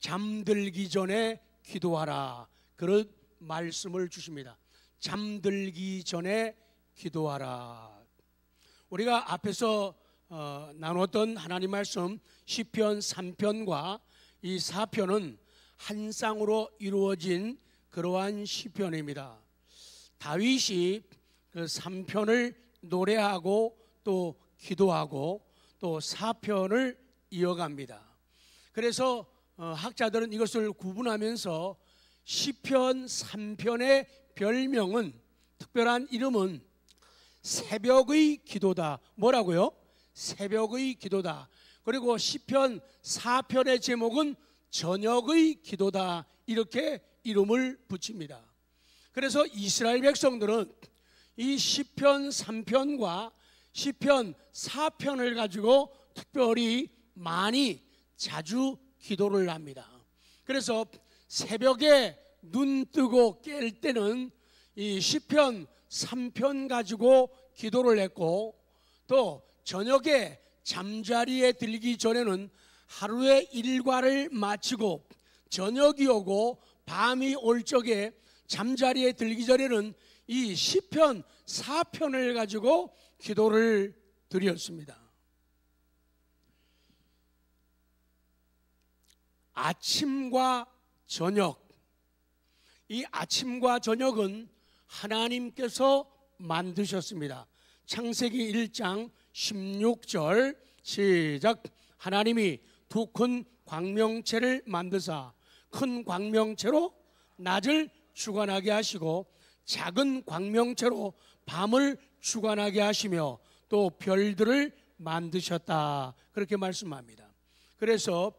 잠들기 전에 기도하라, 그런 말씀을 주십니다. 잠들기 전에 기도하라. 우리가 앞에서 나눴던 하나님 말씀 시편 3편과 이 4편은 한 쌍으로 이루어진 그러한 시편입니다. 다윗이 그 3편을 노래하고 또 기도하고 또 4편을 이어갑니다. 그래서 학자들은 이것을 구분하면서 시편 3편의 별명은, 특별한 이름은 새벽의 기도다. 뭐라고요? 새벽의 기도다. 그리고 시편 4편의 제목은 저녁의 기도다. 이렇게 이름을 붙입니다. 그래서 이스라엘 백성들은 이 시편 3편과 시편 4편을 가지고 특별히 많이 자주 기도를 합니다. 그래서 새벽에 눈 뜨고 깰 때는 이 시편 3편 가지고 기도를 했고, 또 저녁에 잠자리에 들기 전에는 하루의 일과를 마치고 저녁이 오고 밤이 올 적에 잠자리에 들기 전에는 이 시편 4편을 가지고 기도를 드렸습니다. 아침과 저녁, 이 아침과 저녁은 하나님께서 만드셨습니다. 창세기 1장 16절 시작. 하나님이 두 큰 광명체를 만드사 큰 광명체로 낮을 주관하게 하시고 작은 광명체로 밤을 주관하게 하시며 또 별들을 만드셨다. 그렇게 말씀합니다. 그래서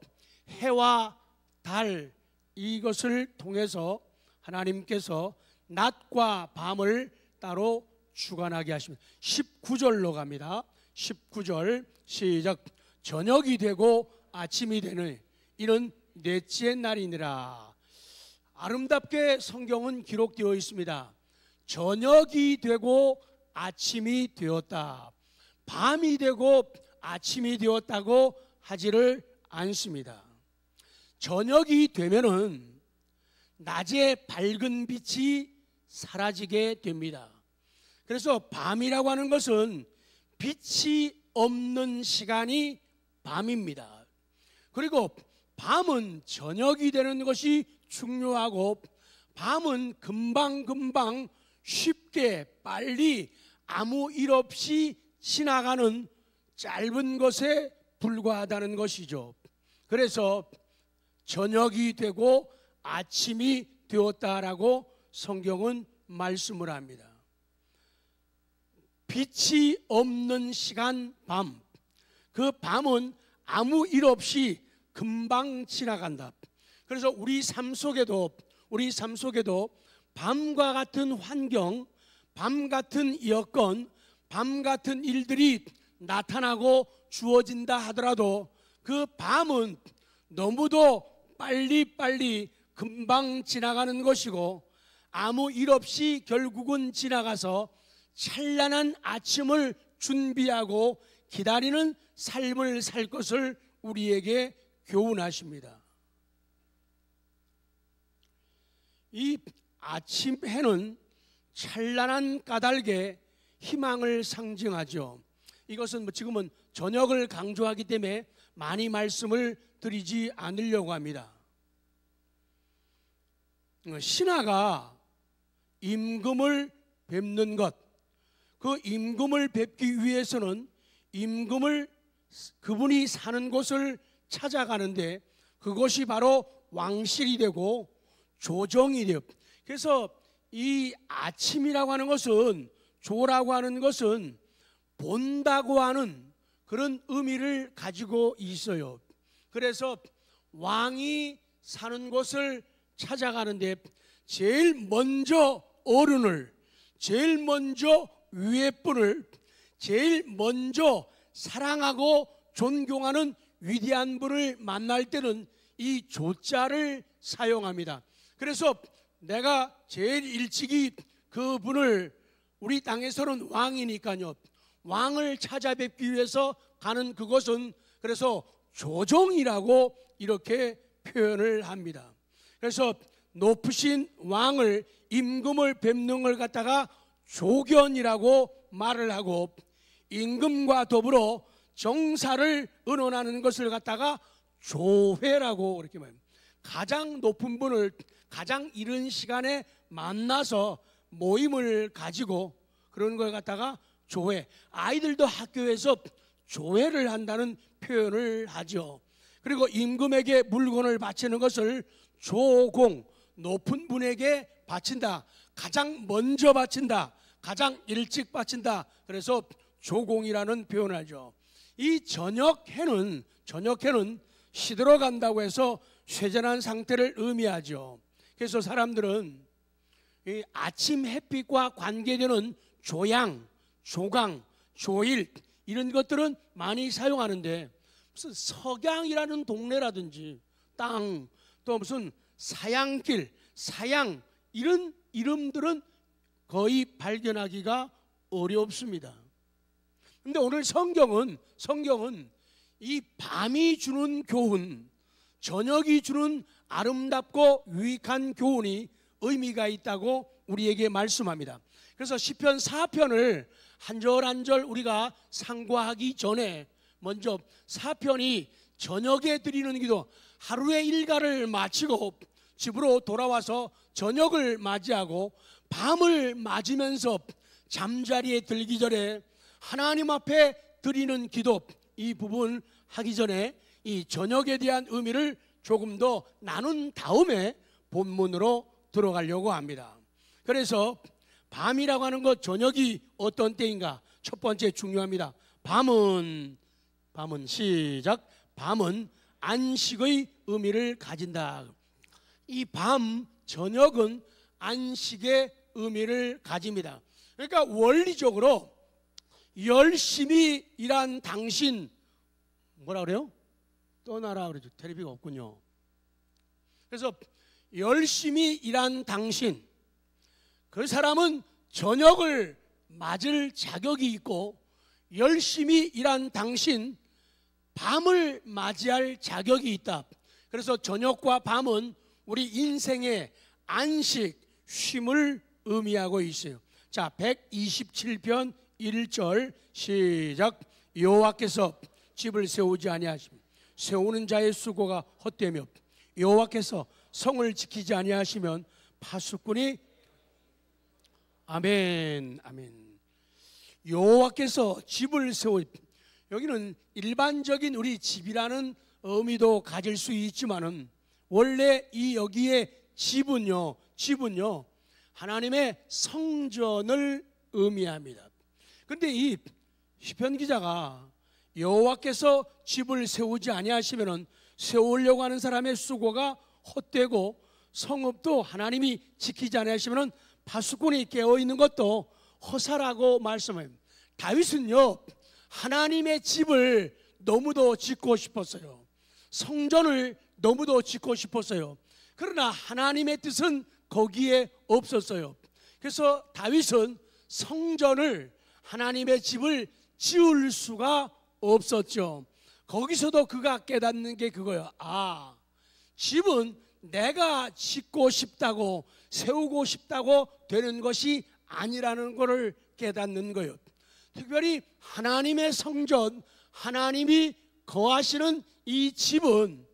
해와 달, 이것을 통해서 하나님께서 낮과 밤을 따로 주관하게 하십니다. 19절로 갑니다. 19절 시작. 저녁이 되고 아침이 되는 이는 넷째 날이니라. 아름답게 성경은 기록되어 있습니다. 저녁이 되고 아침이 되었다, 밤이 되고 아침이 되었다고 하지를 않습니다. 저녁이 되면은 낮의 밝은 빛이 사라지게 됩니다. 그래서 밤이라고 하는 것은 빛이 없는 시간이 밤입니다. 그리고 밤은 저녁이 되는 것이 중요하고, 밤은 금방금방 쉽게 빨리 아무 일 없이 지나가는 짧은 것에 불과하다는 것이죠. 그래서 저녁이 되고 아침이 되었다라고 성경은 말씀을 합니다. 빛이 없는 시간 밤, 그 밤은 아무 일 없이 금방 지나간다. 그래서 우리 삶 속에도 밤과 같은 환경, 밤 같은 여건, 밤 같은 일들이 나타나고 주어진다 하더라도 그 밤은 너무도 빨리빨리 금방 지나가는 것이고, 아무 일 없이 결국은 지나가서 찬란한 아침을 준비하고 기다리는 삶을 살 것을 우리에게 교훈하십니다. 이 아침 해는 찬란한 까닭에 희망을 상징하죠. 이것은 지금은 저녁을 강조하기 때문에 많이 말씀을 드리지 않으려고 합니다. 신하가 임금을 뵙는 것, 그 임금을 뵙기 위해서는 그분이 사는 곳을 찾아가는데 그것이 바로 왕실이 되고 조정이 되고, 그래서 이 아침이라고 하는 것은, 조라고 하는 것은 본다고 하는 그런 의미를 가지고 있어요. 그래서 왕이 사는 곳을 찾아가는데 제일 먼저 어른을, 제일 먼저 위에 분을, 제일 먼저 사랑하고 존경하는 위대한 분을 만날 때는 이 조자를 사용합니다. 그래서 내가 제일 일찍이 그분을, 우리 땅에서는 왕이니까요, 왕을 찾아뵙기 위해서 가는 그곳은 그래서 조정이라고 이렇게 표현을 합니다. 그래서 높으신 왕을, 임금을 뵙는 걸 갖다가 조견이라고 말을 하고, 임금과 더불어 정사를 의논하는 것을 갖다가 조회라고 그렇게 말합니다. 가장 높은 분을 가장 이른 시간에 만나서 모임을 가지고 그런 걸 갖다가 조회, 아이들도 학교에서 조회를 한다는 표현을 하죠. 그리고 임금에게 물건을 바치는 것을 조공, 높은 분에게 바친다, 가장 먼저 바친다, 가장 일찍 바친다. 그래서 조공이라는 표현을 하죠. 이 저녁해는 시들어 간다고 해서 쇠잔한 상태를 의미하죠. 그래서 사람들은 이 아침 햇빛과 관계되는 조양, 조강, 조일 이런 것들은 많이 사용하는데, 무슨 석양이라는 동네라든지 땅, 또 무슨 사양길, 사양 이런 이름들은 거의 발견하기가 어렵습니다. 근데 오늘 성경은 이 밤이 주는 교훈, 저녁이 주는 아름답고 유익한 교훈이 의미가 있다고 우리에게 말씀합니다. 그래서 시편 4편을 한 절 한 절 우리가 상고하기 전에 먼저 4편이 저녁에 드리는 기도, 하루의 일과를 마치고 집으로 돌아와서 저녁을 맞이하고 밤을 맞으면서 잠자리에 들기 전에 하나님 앞에 드리는 기도, 이 부분 하기 전에 이 저녁에 대한 의미를 조금 더 나눈 다음에 본문으로 들어가려고 합니다. 그래서 밤이라고 하는 것, 저녁이 어떤 때인가? 첫 번째 중요합니다. 밤은 시작. 밤은 안식의 의미를 가진다. 이 밤, 저녁은 안식의 의미를 가집니다. 그러니까 원리적으로 열심히 일한 당신, 뭐라 그래요? 떠나라 그러죠. 텔레비가 없군요. 그래서 열심히 일한 당신, 그 사람은 저녁을 맞을 자격이 있고, 열심히 일한 당신, 밤을 맞이할 자격이 있다. 그래서 저녁과 밤은 우리 인생의 안식, 쉼을 의미하고 있어요. 자, 127편 1절 시작. 여호와께서 집을 세우지 아니하시며 세우는 자의 수고가 헛되며 여호와께서 성을 지키지 아니하시면 파수꾼이, 아멘, 아멘. 여호와께서 집을 세우, 여기는 일반적인 우리 집이라는 의미도 가질 수 있지만은 원래 이 여기에 집은요 하나님의 성전을 의미합니다. 그런데 이 시편 기자가 여호와께서 집을 세우지 아니하시면은 세우려고 하는 사람의 수고가 헛되고 성읍도 하나님이 지키지 아니하시면은 파수꾼이 깨어 있는 것도 허사라고 말씀합니다. 다윗은요 하나님의 집을 너무도 짓고 싶었어요. 성전을 너무도 짓고 싶었어요. 그러나 하나님의 뜻은 거기에 없었어요. 그래서 다윗은 성전을, 하나님의 집을 지을 수가 없었죠. 거기서도 그가 깨닫는 게 그거예요. 아, 집은 내가 짓고 싶다고 세우고 싶다고 되는 것이 아니라는 것을 깨닫는 거예요. 특별히 하나님의 성전, 하나님이 거하시는 이 집은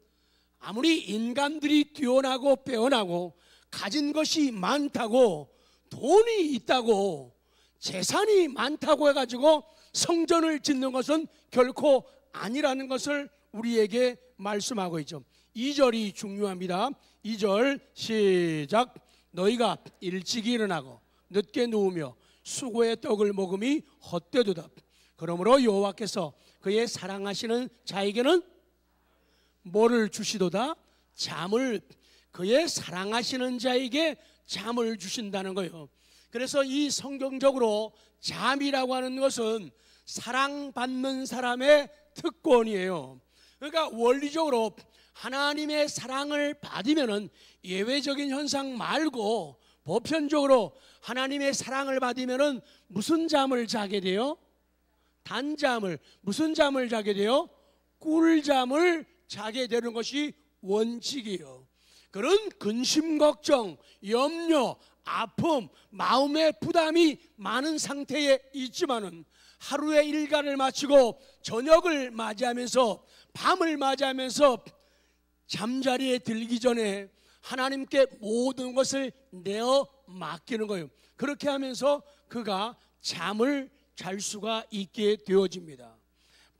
아무리 인간들이 뛰어나고 빼어나고 가진 것이 많다고, 돈이 있다고, 재산이 많다고 해가지고 성전을 짓는 것은 결코 아니라는 것을 우리에게 말씀하고 있죠. 2절이 중요합니다. 2절 시작. 너희가 일찍이 일어나고 늦게 누우며 수고의 떡을 먹음이 헛되도다. 그러므로 여호와께서 그의 사랑하시는 자에게는 뭐를 주시도다? 잠을, 그의 사랑하시는 자에게 잠을 주신다는 거예요. 그래서 이 성경적으로 잠이라고 하는 것은 사랑받는 사람의 특권이에요. 그러니까 원리적으로 하나님의 사랑을 받으면은 예외적인 현상 말고 보편적으로 하나님의 사랑을 받으면은 무슨 잠을 자게 돼요? 단잠을. 무슨 잠을 자게 돼요? 꿀잠을 자게 되는 것이 원칙이에요. 그런 근심, 걱정, 염려, 아픔, 마음의 부담이 많은 상태에 있지만은 하루의 일과를 마치고 저녁을 맞이하면서 밤을 맞이하면서 잠자리에 들기 전에 하나님께 모든 것을 내어 맡기는 거예요. 그렇게 하면서 그가 잠을 잘 수가 있게 되어집니다.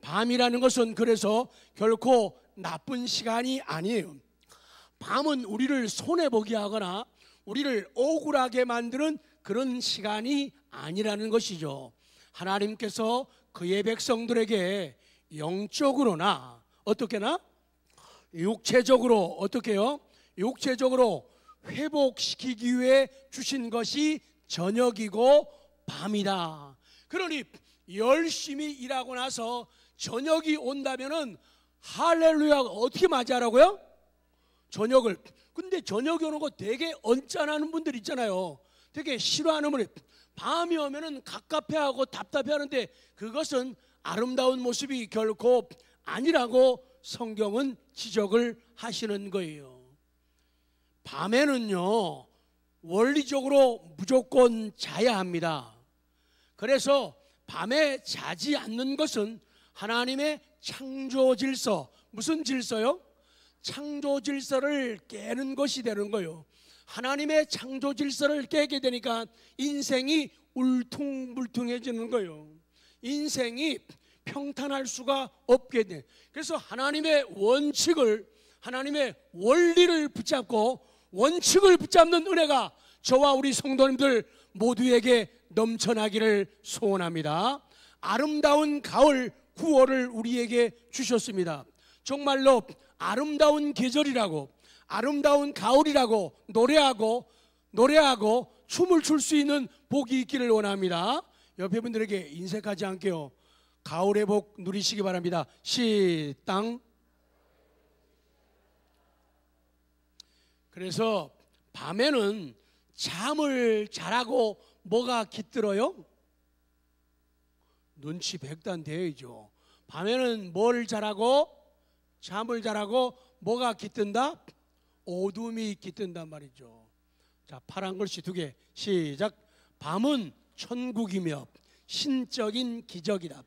밤이라는 것은 그래서 결코 나쁜 시간이 아니에요. 밤은 우리를 손해보게 하거나 우리를 억울하게 만드는 그런 시간이 아니라는 것이죠. 하나님께서 그의 백성들에게 영적으로나 어떻게나 육체적으로 어떻게요? 육체적으로 회복시키기 위해 주신 것이 저녁이고 밤이다. 그러니 열심히 일하고 나서 저녁이 온다면은 할렐루야 어떻게 맞이하라고요? 저녁을. 근데 저녁이 오는 거 되게 언짢아하는 분들 있잖아요. 되게 싫어하는 분이 밤이 오면은 갑갑해하고 답답해하는데 그것은 아름다운 모습이 결코 아니라고 성경은 지적을 하시는 거예요. 밤에는요 원리적으로 무조건 자야 합니다. 그래서 밤에 자지 않는 것은 하나님의 창조 질서, 무슨 질서요? 창조 질서를 깨는 것이 되는 거예요. 하나님의 창조 질서를 깨게 되니까 인생이 울퉁불퉁해지는 거예요. 인생이 평탄할 수가 없게 돼. 그래서 하나님의 원칙을, 하나님의 원리를 붙잡고 원칙을 붙잡는 은혜가 저와 우리 성도님들 모두에게 넘쳐나기를 소원합니다. 아름다운 가을 9월을 우리에게 주셨습니다. 정말로 아름다운 계절이라고, 아름다운 가을이라고 노래하고 춤을 출 수 있는 복이 있기를 원합니다. 옆에 분들에게 인색하지 않게요, 가을의 복 누리시기 바랍니다. 시땅. 그래서 밤에는 잠을 잘하고 뭐가 깃들어요? 눈치 백단되어야죠. 밤에는 뭘 잘하고? 잠을 잘하고 뭐가 깃든다? 어둠이 깃든단 말이죠. 자, 파란 글씨 2개 시작. 밤은 천국이며 신적인 기적이다.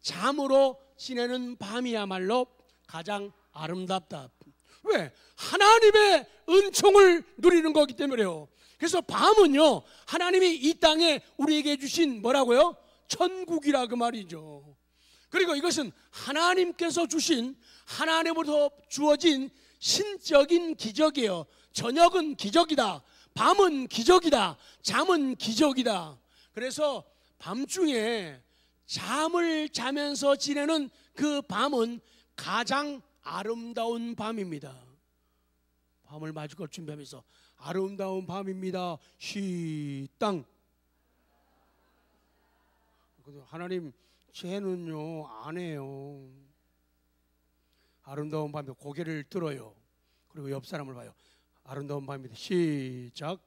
잠으로 지내는 밤이야말로 가장 아름답다. 왜? 하나님의 은총을 누리는 거기 때문에요. 그래서 밤은요 하나님이 이 땅에 우리에게 주신 뭐라고요? 천국이라 그 말이죠. 그리고 이것은 하나님께서 주신, 하나님으로부터 주어진 신적인 기적이에요. 저녁은 기적이다, 밤은 기적이다, 잠은 기적이다. 그래서 밤중에 잠을 자면서 지내는 그 밤은 가장 아름다운 밤입니다. 밤을 맞을 걸 준비하면서 아름다운 밤입니다. 시땅. 하나님 쟤는요 안 해요. 아름다운 밤에 고개를 들어요. 그리고 옆 사람을 봐요. 아름다운 밤입니다. 시작.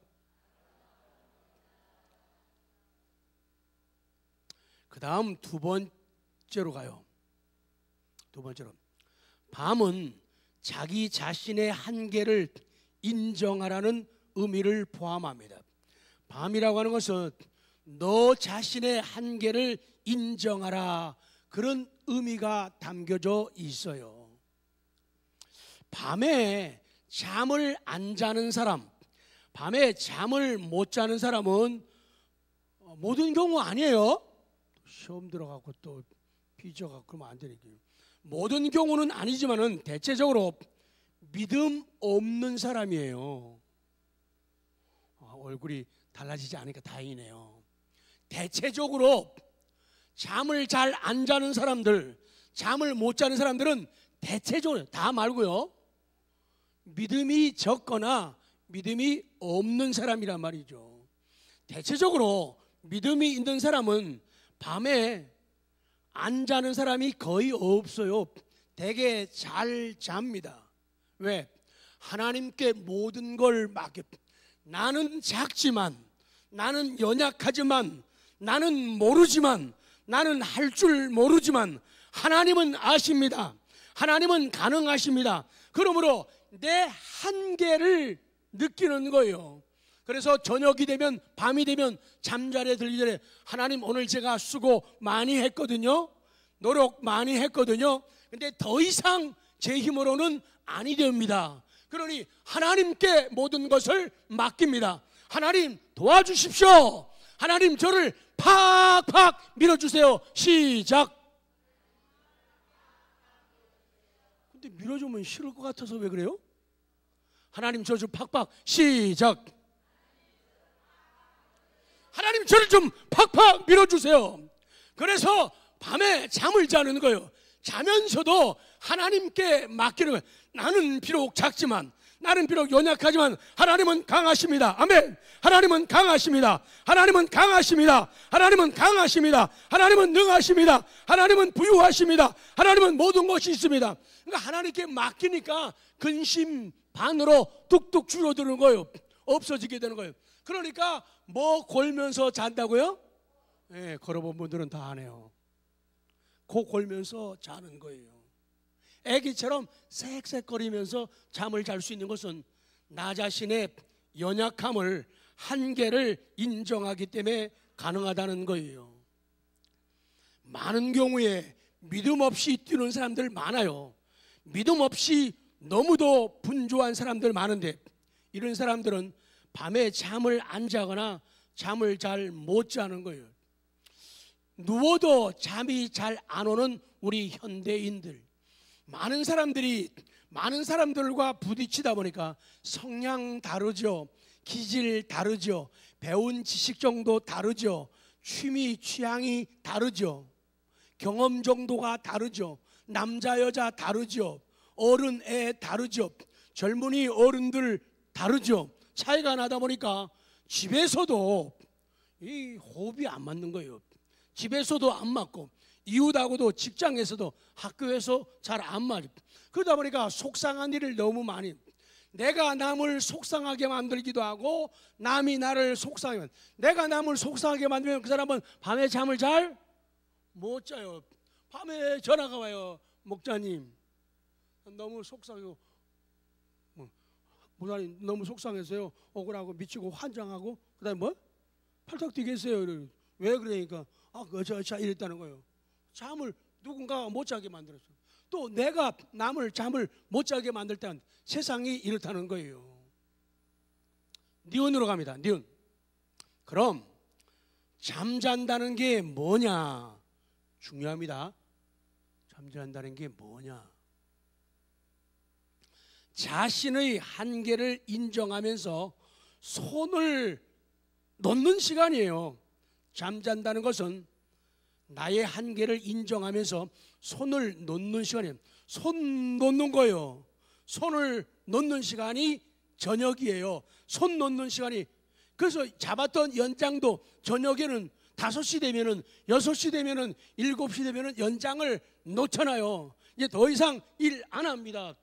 그 다음 2번째로 가요. 2번째로 밤은 자기 자신의 한계를 인정하라는 의미를 포함합니다. 밤이라고 하는 것은 너 자신의 한계를 인정하라, 그런 의미가 담겨져 있어요. 밤에 잠을 안 자는 사람, 밤에 잠을 못 자는 사람은 모든 경우 아니에요. 시험 들어가고 또 삐져가고 그러면 안 되니까. 모든 경우는 아니지만은 대체적으로 믿음 없는 사람이에요. 얼굴이 달라지지 않으니까 다행이네요. 대체적으로 잠을 잘 안 자는 사람들, 잠을 못 자는 사람들은 대체적으로, 다 말고요, 믿음이 적거나 믿음이 없는 사람이란 말이죠. 대체적으로 믿음이 있는 사람은 밤에 안 자는 사람이 거의 없어요. 되게 잘 잡니다. 왜? 하나님께 모든 걸 맡겨. 나는 작지만, 나는 연약하지만, 나는 모르지만, 나는 할 줄 모르지만 하나님은 아십니다. 하나님은 가능하십니다. 그러므로 내 한계를 느끼는 거예요. 그래서 저녁이 되면, 밤이 되면 잠자리에 들기 전에 하나님, 오늘 제가 수고 많이 했거든요. 노력 많이 했거든요. 근데 더 이상 제 힘으로는 아니 됩니다. 그러니 하나님께 모든 것을 맡깁니다. 하나님 도와주십시오. 하나님 저를 팍팍 밀어주세요. 시작. 근데 밀어주면 싫을 것 같아서 왜 그래요? 하나님 저 좀 팍팍. 시작. 하나님 저를 좀 팍팍 밀어주세요. 그래서 밤에 잠을 자는 거예요. 자면서도 하나님께 맡기는 거예요. 나는 비록 작지만, 나는 비록 연약하지만 하나님은 강하십니다. 아멘. 하나님은 강하십니다. 하나님은 강하십니다. 하나님은 강하십니다. 하나님은 능하십니다. 하나님은 부유하십니다. 하나님은 모든 것이 있습니다. 그러니까 하나님께 맡기니까 근심 반으로 뚝뚝 줄어드는 거예요. 없어지게 되는 거예요. 그러니까 뭐 골면서 잔다고요? 네, 걸어본 분들은 다 아네요. 코 골면서 자는 거예요. 애기처럼 쌕쌕거리면서 잠을 잘 수 있는 것은 나 자신의 연약함을, 한계를 인정하기 때문에 가능하다는 거예요. 많은 경우에 믿음 없이 뛰는 사람들 많아요. 믿음 없이 너무도 분주한 사람들 많은데, 이런 사람들은 밤에 잠을 안 자거나 잠을 잘 못 자는 거예요. 누워도 잠이 잘 안 오는 우리 현대인들, 많은 사람들과 부딪히다 보니까 성향 다르죠, 기질 다르죠, 배운 지식 정도 다르죠, 취미 취향이 다르죠, 경험 정도가 다르죠, 남자 여자 다르죠, 어른 애 다르죠, 젊은이 어른들 다르죠. 차이가 나다 보니까 집에서도 이 호흡이 안 맞는 거예요. 집에서도 안 맞고, 이웃하고도, 직장에서도, 학교에서 잘 안 맞고, 그러다 보니까 속상한 일을 너무 많이, 내가 남을 속상하게 만들기도 하고 남이 나를 속상하게, 내가 남을 속상하게 만들면 그 사람은 밤에 잠을 잘 못 자요. 밤에 전화가 와요. 목자님 너무 속상해요. 목사님 너무 속상해서요, 억울하고 미치고 환장하고, 그 다음에 뭐? 팔떡 뛰겠어요. 왜 그러니까 저 이랬다는 거예요. 잠을 누군가가 못 자게 만들었어요. 또 내가 남을 잠을 못 자게 만들 때는 세상이 이렇다는 거예요. 니은으로 갑니다. 니은. 그럼 잠잔다는 게 뭐냐? 중요합니다. 잠잔다는 게 뭐냐? 자신의 한계를 인정하면서 손을 놓는 시간이에요. 잠잔다는 것은 나의 한계를 인정하면서 손을 놓는 시간이에요. 손 놓는 거예요. 손을 놓는 시간이 저녁이에요. 손 놓는 시간이. 그래서 잡았던 연장도 저녁에는 5시 되면은, 6시 되면은, 7시 되면은 연장을 놓잖아요. 이제 더 이상 일 안 합니다.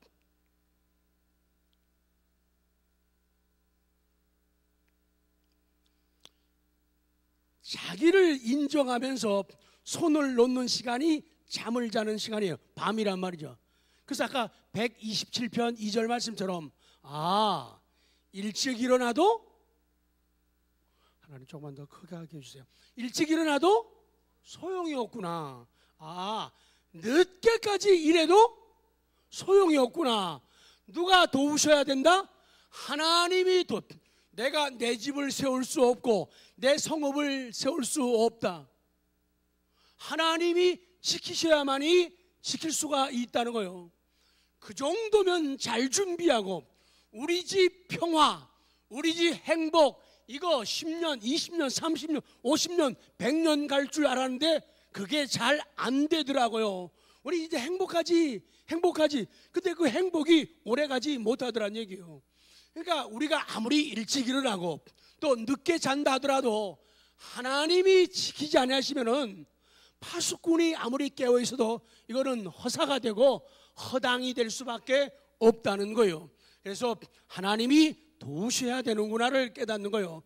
자기를 인정하면서 손을 놓는 시간이 잠을 자는 시간이에요. 밤이란 말이죠. 그래서 아까 127편 2절 말씀처럼, 일찍 일어나도, 하나님 조금만 더 크게 하게 해주세요. 일찍 일어나도 소용이 없구나. 늦게까지 일해도 소용이 없구나. 누가 도우셔야 된다? 하나님이 내가 내 집을 세울 수 없고 내 성읍을 세울 수 없다. 하나님이 지키셔야만이 지킬 수가 있다는 거예요. 그 정도면 잘 준비하고, 우리 집 평화, 우리 집 행복, 이거 10년, 20년, 30년, 50년, 100년 갈 줄 알았는데 그게 잘 안 되더라고요. 우리 이제 행복하지. 근데 그 행복이 오래가지 못하더란 얘기예요. 그러니까 우리가 아무리 일찍 일어나고 또 늦게 잔다 하더라도 하나님이 지키지 않으시면은 파수꾼이 아무리 깨어 있어도 이거는 허사가 되고 허당이 될 수밖에 없다는 거예요. 그래서 하나님이 도우셔야 되는구나를 깨닫는 거예요.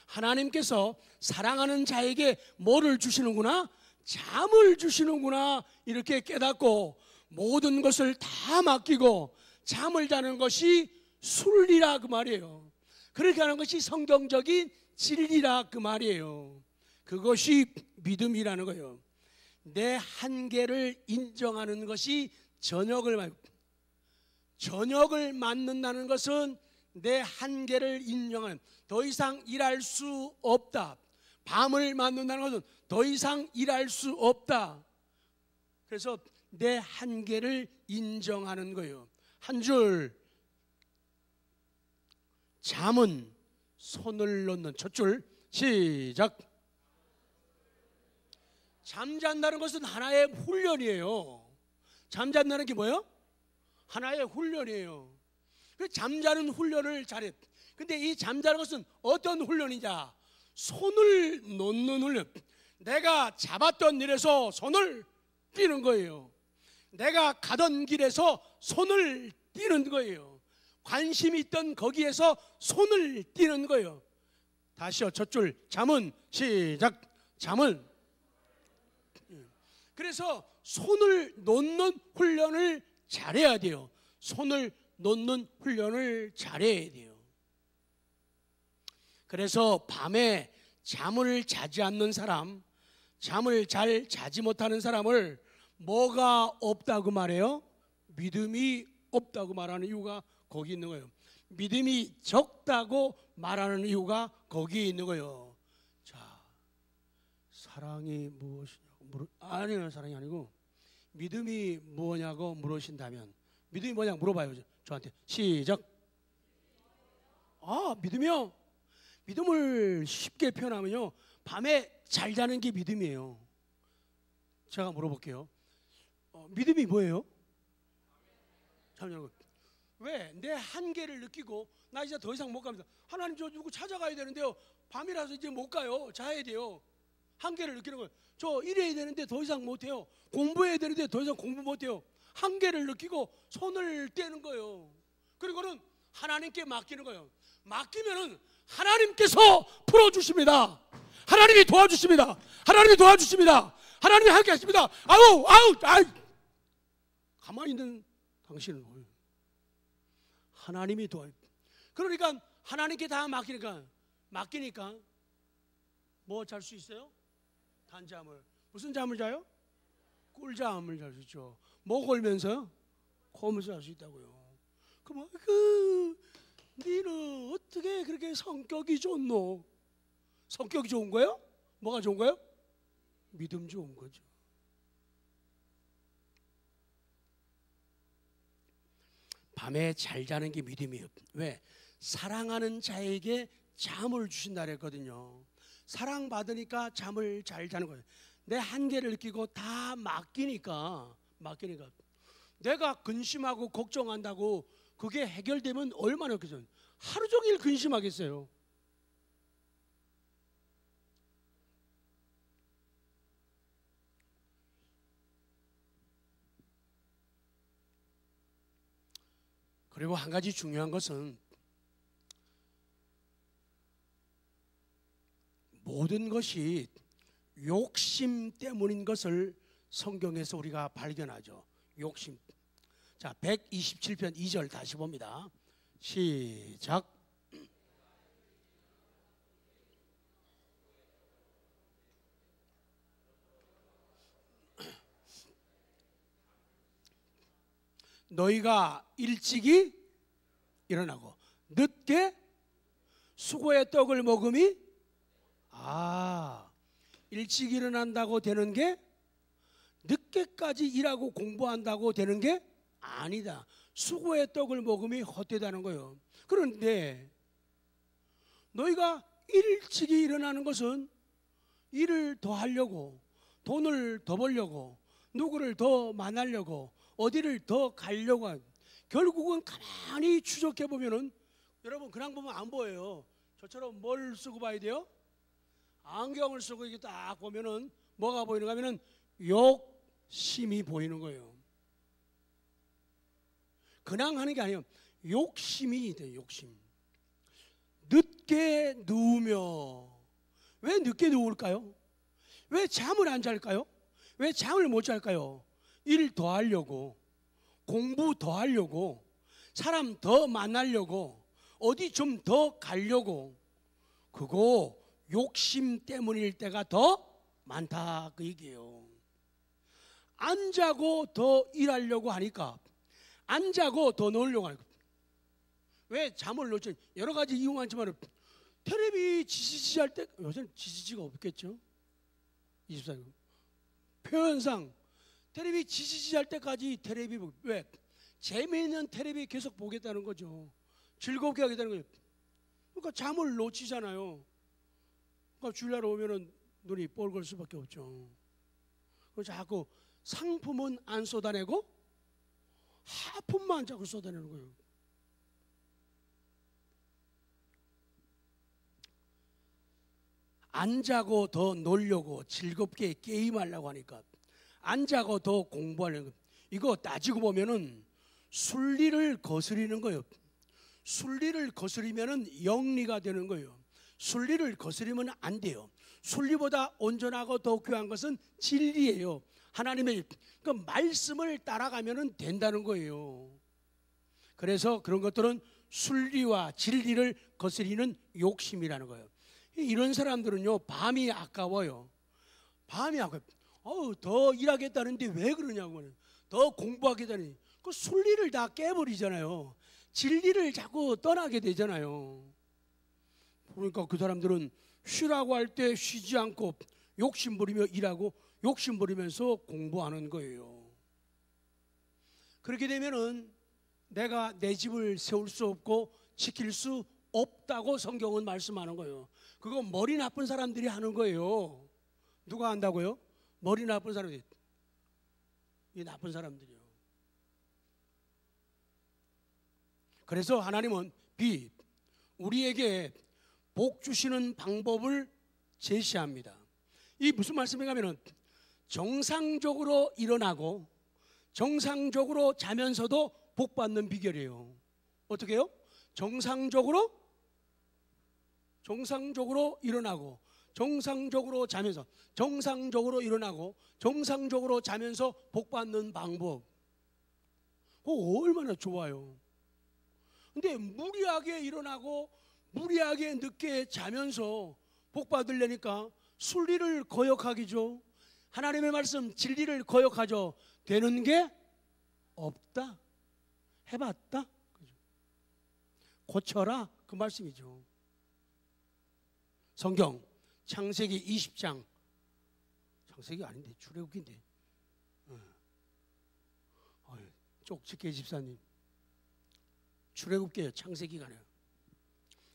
하나님께서 사랑하는 자에게 뭐를 주시는구나? 잠을 주시는구나. 이렇게 깨닫고 모든 것을 다 맡기고 잠을 자는 것이 순리라 그 말이에요. 그렇게 하는 것이 성경적인 진리라 그 말이에요. 그것이 믿음이라는 거예요. 내 한계를 인정하는 것이 저녁을 맞는다는 것은 내 한계를 인정하는, 더 이상 일할 수 없다. 밤을 맞는다는 것은 더 이상 일할 수 없다. 그래서 내 한계를 인정하는 거예요. 한 줄, 잠은 손을 놓는. 첫 줄 시작. 잠잔다는 것은 하나의 훈련이에요. 잠잔다는 게 뭐예요? 하나의 훈련이에요. 잠자는 훈련을 잘해. 근데 이 잠자는 것은 어떤 훈련이냐? 손을 놓는 훈련. 내가 잡았던 일에서 손을 띄는 거예요. 내가 가던 길에서 손을 띄는 거예요. 관심이 있던 거기에서 손을 띄는 거예요. 다시요. 첫 줄 잠은 시작. 잠은. 그래서 손을 놓는 훈련을 잘해야 돼요. 손을 놓는 훈련을 잘해야 돼요. 그래서 밤에 잠을 자지 않는 사람, 잠을 잘 자지 못하는 사람을 뭐가 없다고 말해요? 믿음이 없다고 말하는 이유가 거기 있는 거예요. 믿음이 적다고 말하는 이유가 거기에 있는 거예요. 자, 사랑이 무엇이냐고 아니요, 사랑이 아니고 믿음이 뭐냐고 물으신다면, 믿음이 뭐냐고 물어봐요. 저한테. 시작. 믿음이요? 믿음을 쉽게 표현하면요, 밤에 잘 자는 게 믿음이에요. 제가 물어볼게요. 믿음이 뭐예요? 잠시만요. 왜? 내 한계를 느끼고 나 이제 더 이상 못 갑니다. 하나님, 저 누구 찾아가야 되는데요, 밤이라서 이제 못 가요. 자야 돼요. 한계를 느끼는 거예요. 저 일해야 되는데 더 이상 못해요. 공부해야 되는데 더 이상 공부 못해요. 한계를 느끼고 손을 떼는 거예요. 그리고는 하나님께 맡기는 거예요. 맡기면은 하나님께서 풀어주십니다. 하나님이 도와주십니다. 하나님이 도와주십니다. 하나님이 함께 하십니다. 아우 가만히 있는 당신은 하나님이 도와요. 그러니까 하나님께 다 맡기니까 뭐 잘 수 있어요? 단잠을. 무슨 잠을 자요? 꿀잠을 잘 수 있죠. 뭐 걸면서요? 코면서 잘 수 있다고요. 그럼 니는 어떻게 그렇게 성격이 좋노? 성격이 좋은 거예요? 뭐가 좋은 거예요? 믿음 좋은 거죠. 밤에 잘 자는 게 믿음이에요. 왜? 사랑하는 자에게 잠을 주신다 그랬거든요. 사랑받으니까 잠을 잘 자는 거예요. 내 한계를 느끼고 다 맡기니까 내가 근심하고 걱정한다고 그게 해결되면 얼마나 좋겠어요. 하루 종일 근심하겠어요. 그리고 한 가지 중요한 것은 모든 것이 욕심 때문인 것을 성경에서 우리가 발견하죠. 욕심. 자, 127편 2절 다시 봅니다. 시작. 너희가 일찍이 일어나고 늦게 수고의 떡을 먹음이, 일찍 일어난다고 되는 게, 늦게까지 일하고 공부한다고 되는 게 아니다. 수고의 떡을 먹음이 헛되다는 거예요. 그런데 너희가 일찍이 일어나는 것은 일을 더 하려고, 돈을 더 벌려고, 누구를 더 만나려고, 어디를 더 가려고, 결국은 가만히 추적해 보면은, 여러분 그냥 보면 안 보여요. 저처럼 뭘 쓰고 봐야 돼요? 안경을 쓰고 이렇게 딱 보면은 뭐가 보이는가 하면은 욕심이 보이는 거예요. 그냥 하는 게 아니에요. 욕심이 돼요. 욕심. 늦게 누우며, 왜 늦게 누울까요? 왜 잠을 안 잘까요? 왜 잠을 못 잘까요? 일 더 하려고, 공부 더 하려고, 사람 더 만나려고, 어디 좀 더 가려고, 그거 욕심 때문일 때가 더 많다 그 얘기예요. 안 자고 더 일하려고 하니까, 안 자고 더 놀려고 하니까. 왜 잠을 놓지? 여러 가지 이유 많지만 텔레비 지지지 할 때, 요새는 지지지가 없겠죠. 24년 표현상 텔레비 지지지 할 때까지 텔레비 왜? 재미있는 텔레비 계속 보겠다는 거죠. 즐겁게 하겠다는 거죠. 그러니까 잠을 놓치잖아요. 그러니까 주일날 오면은 눈이 뻘걸 수밖에 없죠. 그래서 자꾸 상품은 안 쏟아내고 하품만 자꾸 쏟아내는 거예요. 안 자고 더 놀려고 즐겁게 게임하려고 하니까, 안 자고 더 공부하려고. 이거 따지고 보면은 순리를 거스리는 거예요. 순리를 거스리면은 영리가 되는 거예요. 순리를 거스리면 안 돼요. 순리보다 온전하고 더 귀한 것은 진리예요. 하나님의 그 말씀을 따라가면은 된다는 거예요. 그래서 그런 것들은 순리와 진리를 거스리는 욕심이라는 거예요. 이런 사람들은요, 밤이 아까워요. 밤이 아까워요. 더 일하겠다는데 왜 그러냐고. 더 공부하겠다니. 그 순리를 다 깨버리잖아요. 진리를 자꾸 떠나게 되잖아요. 그러니까 그 사람들은 쉬라고 할 때 쉬지 않고 욕심 부리며 일하고 욕심 부리면서 공부하는 거예요. 그렇게 되면은 내가 내 집을 세울 수 없고 지킬 수 없다고 성경은 말씀하는 거예요. 그거 머리 나쁜 사람들이 하는 거예요. 누가 한다고요? 머리 나쁜 사람들이. 이 나쁜 사람들이요. 그래서 하나님은 우리에게 복 주시는 방법을 제시합니다. 이 무슨 말씀인가 하면은 정상적으로 일어나고 정상적으로 자면서도 복 받는 비결이에요. 어떻게 해요? 정상적으로 일어나고 정상적으로 자면서, 정상적으로 일어나고 정상적으로 자면서 복 받는 방법. 얼마나 좋아요. 근데 무리하게 일어나고 무리하게 늦게 자면서 복 받으려니까 순리를 거역하기죠. 하나님의 말씀 진리를 거역하죠. 되는 게 없다. 해봤다. 고쳐라 그 말씀이죠. 성경 창세기 20장, 창세기 아닌데 출애굽기인데, 쪽집게 집사님 출애굽기예요. 창세기가 아니에요.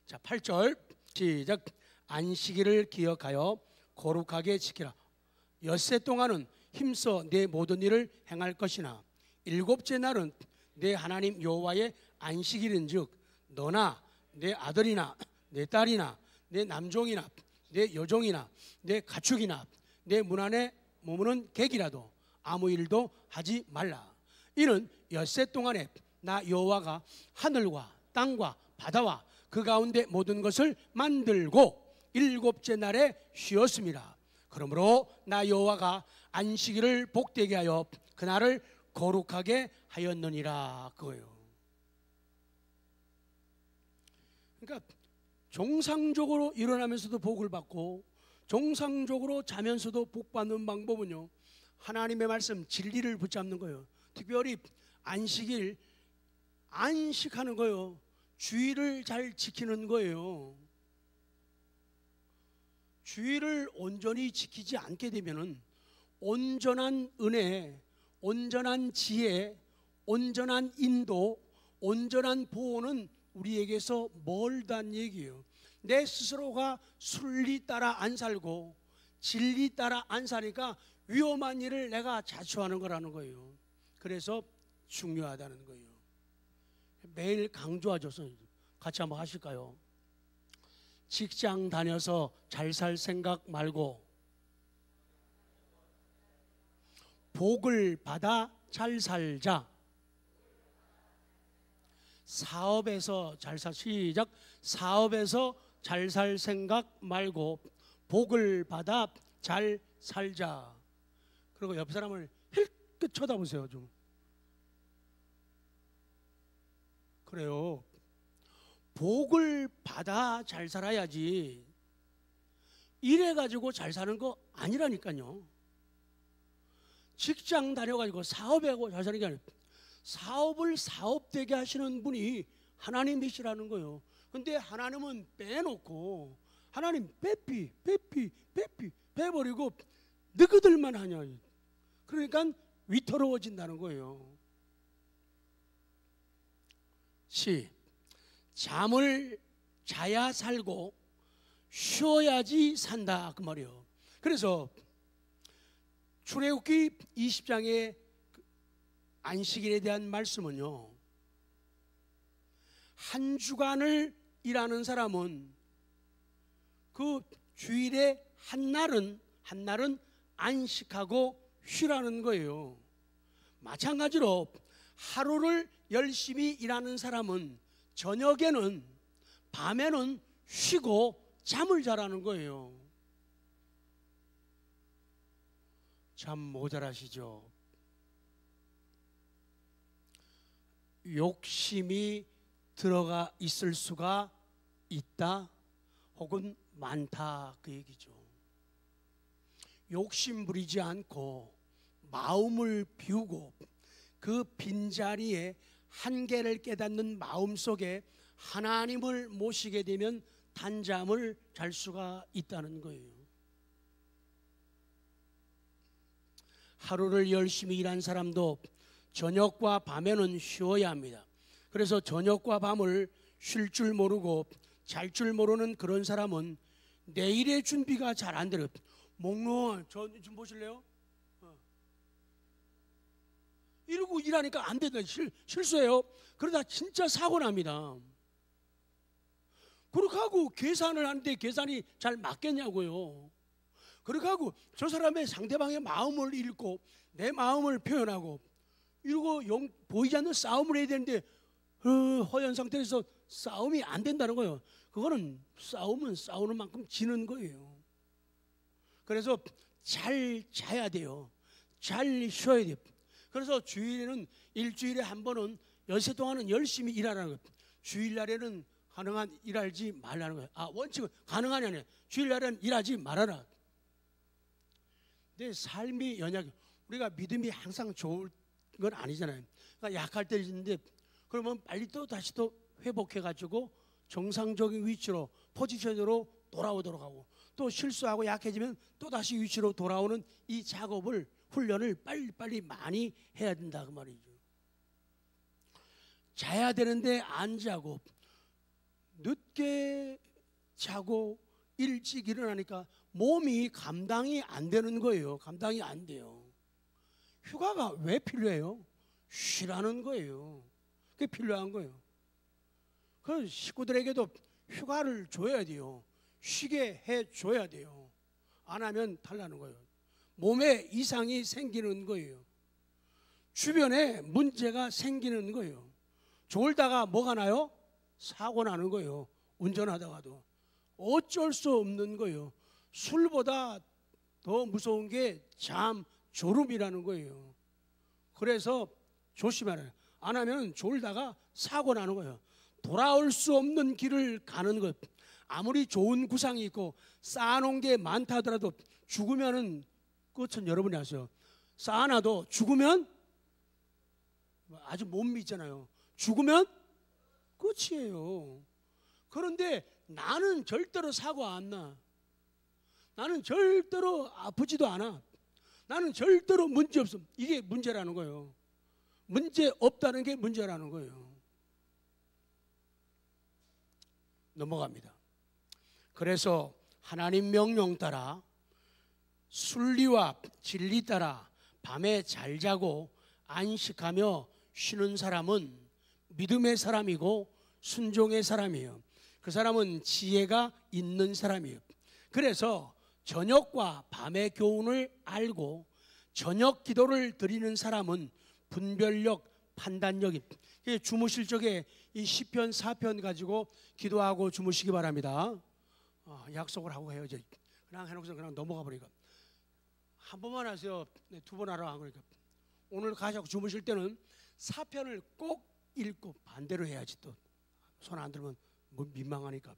자, 8절 시작. 안식일을 기억하여 거룩하게 지키라. 엿새 동안은 힘써 내 모든 일을 행할 것이나 일곱째 날은 내 하나님 여호와의 안식일인즉 너나 내 아들이나 내 딸이나 내 남종이나 내 여종이나 내 가축이나 내 문 안에 머무는 객이라도 아무 일도 하지 말라. 이는 엿새 동안에 나 여호와가 하늘과 땅과 바다와 그 가운데 모든 것을 만들고 일곱째 날에 쉬었습니다. 그러므로 나 여호와가 안식일을 복되게 하여 그날을 거룩하게 하였느니라. 그거예요. 그러니까 정상적으로 일어나면서도 복을 받고 정상적으로 자면서도 복 받는 방법은요, 하나님의 말씀 진리를 붙잡는 거예요. 특별히 안식일 안식하는 거예요. 주의를 잘 지키는 거예요. 주의를 온전히 지키지 않게 되면은 온전한 은혜, 온전한 지혜, 온전한 인도, 온전한 보호는 우리에게서 멀다는 얘기예요. 내 스스로가 순리 따라 안 살고 진리 따라 안 사니까 위험한 일을 내가 자초하는 거라는 거예요. 그래서 중요하다는 거예요. 매일 강조하죠. 같이 한번 하실까요? 직장 다녀서 잘 살 생각 말고 복을 받아 잘 살자. 사업에서 잘 살, 시작. 사업에서 잘 살 생각 말고 복을 받아 잘 살자. 그리고 옆 사람을 힐끗 쳐다보세요. 좀 그래요. 복을 받아 잘 살아야지 이래가지고 잘 사는 거 아니라니까요. 직장 다녀가지고 사업하고 잘 사는 게 아니라 사업을 사업되게 하시는 분이 하나님이시라는 거예요. 근데 하나님은 빼놓고 하나님 빼삐 빼버리고 너희들만 하냐. 그러니까 위태로워진다는 거예요. 잠을 자야 살고 쉬어야지 산다 그 말이에요. 그래서 출애굽기 20장의 안식일에 대한 말씀은요, 한 주간을 일하는 사람은 그 주일에 한 날은 안식하고 쉬라는 거예요. 마찬가지로 하루를 열심히 일하는 사람은 저녁에는 밤에는 쉬고 잠을 자라는 거예요. 참 모자라시죠? 욕심이 들어가 있을 수가 있다 혹은 많다 그 얘기죠. 욕심 부리지 않고 마음을 비우고 그 빈자리에 한계를 깨닫는 마음 속에 하나님을 모시게 되면 단잠을 잘 수가 있다는 거예요. 하루를 열심히 일한 사람도 저녁과 밤에는 쉬어야 합니다. 그래서 저녁과 밤을 쉴 줄 모르고 잘 줄 모르는 그런 사람은 내일의 준비가 잘 안 돼요. 목록 좀 보실래요? 이러고 일하니까 안 된다. 실수해요. 그러다 진짜 사고 납니다. 그렇게 하고 계산을 하는데 계산이 잘 맞겠냐고요. 그렇게 하고 저 사람의 상대방의 마음을 읽고 내 마음을 표현하고 이러고 보이지 않는 싸움을 해야 되는데 허연 상태에서 싸움이 안 된다는 거예요. 그거는 싸움은 싸우는 만큼 지는 거예요. 그래서 잘 자야 돼요. 잘 쉬어야 돼요. 그래서 주일에는 일주일에 한 번은 연세 동안은 열심히 일하라는 거예요. 주일날에는 가능한 일하지 말라는 거예요. 원칙은 가능하냐 아니야. 주일날에는 일하지 말아라. 근데 삶이 연약, 우리가 믿음이 항상 좋은 건 아니잖아요. 그러니까 약할 때 있는데 그러면 빨리 또 다시 또 회복해가지고 정상적인 위치로 포지션으로 돌아오도록 하고 또 실수하고 약해지면 또 다시 위치로 돌아오는 이 작업을 훈련을 빨리빨리 많이 해야 된다 그 말이죠. 자야 되는데 안 자고 늦게 자고 일찍 일어나니까 몸이 감당이 안 되는 거예요. 감당이 안 돼요. 휴가가 왜 필요해요? 쉬라는 거예요. 그게 필요한 거예요. 그 식구들에게도 휴가를 줘야 돼요. 쉬게 해줘야 돼요. 안 하면 탈나는 거예요. 몸에 이상이 생기는 거예요. 주변에 문제가 생기는 거예요. 졸다가 뭐가 나요? 사고 나는 거예요. 운전하다가도 어쩔 수 없는 거예요. 술보다 더 무서운 게 졸음이라는 거예요. 그래서 조심하라. 안 하면 졸다가 사고 나는 거예요. 돌아올 수 없는 길을 가는 것. 아무리 좋은 구상이 있고 쌓아놓은 게 많다 하더라도 죽으면은 끝은 여러분이 아세요. 쌓아놔도 죽으면 아주 못 믿잖아요. 죽으면 끝이에요. 그런데 나는 절대로 사고 안 나. 나는 절대로 아프지도 않아. 나는 절대로 문제 없어. 이게 문제라는 거예요. 문제 없다는 게 문제라는 거예요. 넘어갑니다. 그래서 하나님 명령 따라 순리와 진리 따라 밤에 잘 자고 안식하며 쉬는 사람은 믿음의 사람이고 순종의 사람이에요. 그 사람은 지혜가 있는 사람이에요. 그래서 저녁과 밤의 교훈을 알고 저녁 기도를 드리는 사람은 분별력, 판단력이 주무실 적에 이 시편 4편 가지고 기도하고 주무시기 바랍니다. 약속을 하고 해요. 그냥 해놓고서 그냥 넘어가 버리니까 한 번만 하세요. 두 번 하라 그러니까 오늘 가시고 주무실 때는 4편을 꼭 읽고 반대로 해야지. 또 손 안 들면 뭐 민망하니까.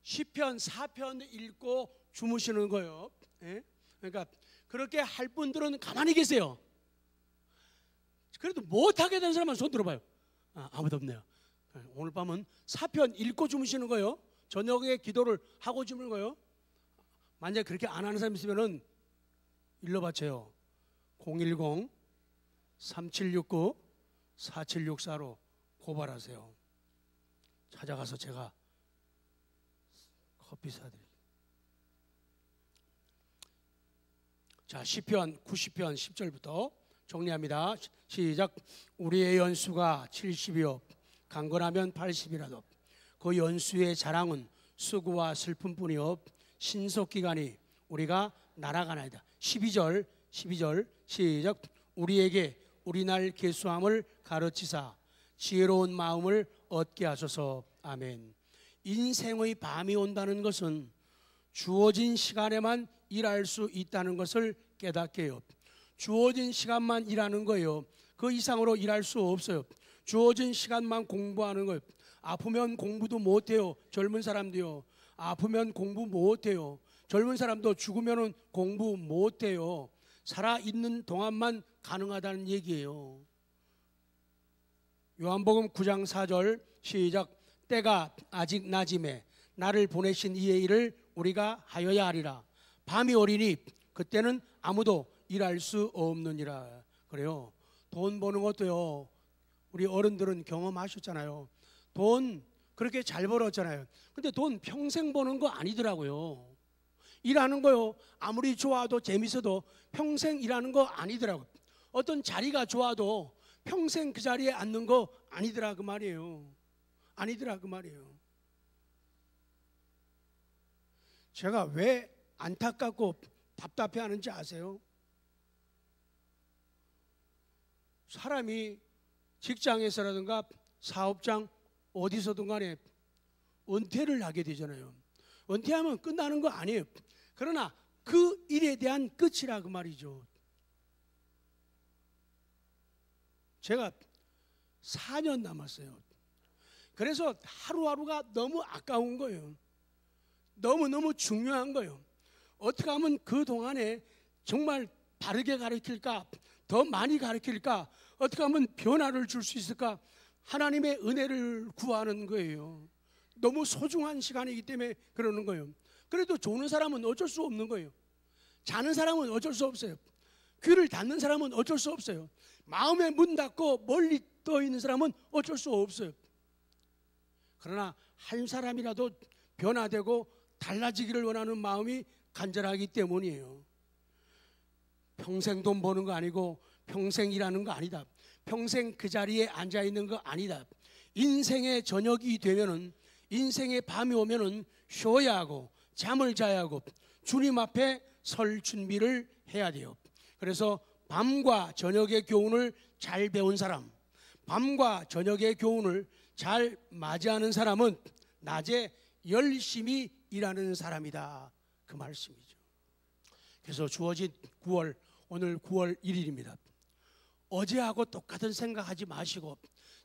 시편 4편 읽고 주무시는 거예요. 예? 그러니까 그렇게 할 분들은 가만히 계세요. 그래도 못하게 된 사람만 손 들어봐요. 아무도 없네요. 오늘 밤은 4편 읽고 주무시는 거예요. 저녁에 기도를 하고 주무는 거예요. 만약에 그렇게 안 하는 사람 있으면은 일러 바쳐요. 010-3769-4764로 고발하세요. 찾아가서 제가 커피 사드릴게요. 자, 시편 90편 10절부터 정리합니다. 시작. 우리의 연수가 70이요 강건하면 80이라도 그 연수의 자랑은 수고와 슬픔뿐이요 신속기간이 우리가 날아가나이다. 12절 시작. 우리에게 우리날 계수함을 가르치사 지혜로운 마음을 얻게 하소서. 아멘. 인생의 밤이 온다는 것은 주어진 시간에만 일할 수 있다는 것을 깨닫게 해요. 주어진 시간만 일하는 거예요. 그 이상으로 일할 수 없어요. 주어진 시간만 공부하는 거예요. 아프면 공부도 못해요. 젊은 사람도요. 아프면 공부 못해요. 젊은 사람도 죽으면 공부 못해요. 살아있는 동안만 가능하다는 얘기예요. 요한복음 9장 4절 시작. 때가 아직 낮임에 나를 보내신 이의 일을 우리가 하여야 하리라. 밤이 오리니 그때는 아무도 일할 수 없느니라. 그래요. 돈 버는 것도요, 우리 어른들은 경험하셨잖아요. 돈 그렇게 잘 벌었잖아요. 근데 돈 평생 버는 거 아니더라고요. 일하는 거요, 아무리 좋아도 재밌어도 평생 일하는 거 아니더라고요. 어떤 자리가 좋아도 평생 그 자리에 앉는 거 아니더라 그 말이에요. 아니더라 그 말이에요. 제가 왜 안타깝고 답답해하는지 아세요? 사람이 직장에서라든가 사업장 어디서든 간에 은퇴를 하게 되잖아요. 은퇴하면 끝나는 거 아니에요. 그러나 그 일에 대한 끝이라 그 말이죠. 제가 4년 남았어요. 그래서 하루하루가 너무 아까운 거예요. 너무너무 중요한 거예요. 어떻게 하면 그 동안에 정말 바르게 가르칠까, 더 많이 가르칠까, 어떻게 하면 변화를 줄 수 있을까, 하나님의 은혜를 구하는 거예요. 너무 소중한 시간이기 때문에 그러는 거예요. 그래도 조는 사람은 어쩔 수 없는 거예요. 자는 사람은 어쩔 수 없어요. 귀를 닫는 사람은 어쩔 수 없어요. 마음에 문 닫고 멀리 떠 있는 사람은 어쩔 수 없어요. 그러나 한 사람이라도 변화되고 달라지기를 원하는 마음이 간절하기 때문이에요. 평생 돈 버는 거 아니고 평생 일하는 거 아니다. 평생 그 자리에 앉아 있는 거 아니다. 인생의 저녁이 되면은, 인생의 밤이 오면은 쉬어야 하고 잠을 자야 하고 주님 앞에 설 준비를 해야 돼요. 그래서 밤과 저녁의 교훈을 잘 배운 사람, 밤과 저녁의 교훈을 잘 맞이하는 사람은 낮에 열심히 일하는 사람이다, 그 말씀이죠. 그래서 주어진 9월, 오늘 9월 1일입니다. 어제하고 똑같은 생각하지 마시고,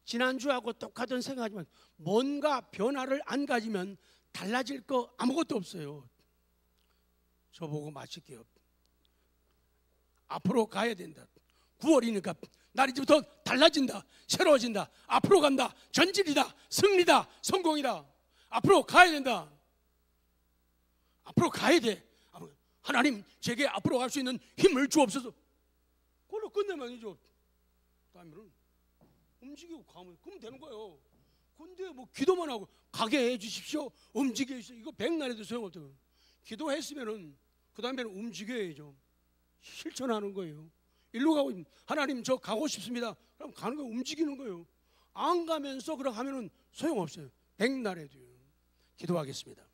지난주하고 똑같은 생각하지 마시고, 뭔가 변화를 안 가지면 달라질 거 아무것도 없어요. 저보고 마칠게요. 앞으로 가야 된다. 9월이니까 날 이제부터 달라진다, 새로워진다, 앞으로 간다, 전진이다, 승리다, 성공이다. 앞으로 가야 된다. 앞으로 가야 돼. 하나님 제게 앞으로 갈 수 있는 힘을 주옵소서. 그걸로 끝내면 아니죠. 그다음에는 움직이고 가면 그러면 되는 거예요. 근데 뭐 기도만 하고 가게 해 주십시오, 움직여 주십시오, 이거 백날에도 소용없대요. 기도했으면은 그 다음에는 움직여야죠. 실천하는 거예요. 일로 가고, 하나님 저 가고 싶습니다. 그럼 가는 거예요. 움직이는 거예요. 안 가면서 그렇게 하면은 소용없어요. 백날에도요. 기도하겠습니다.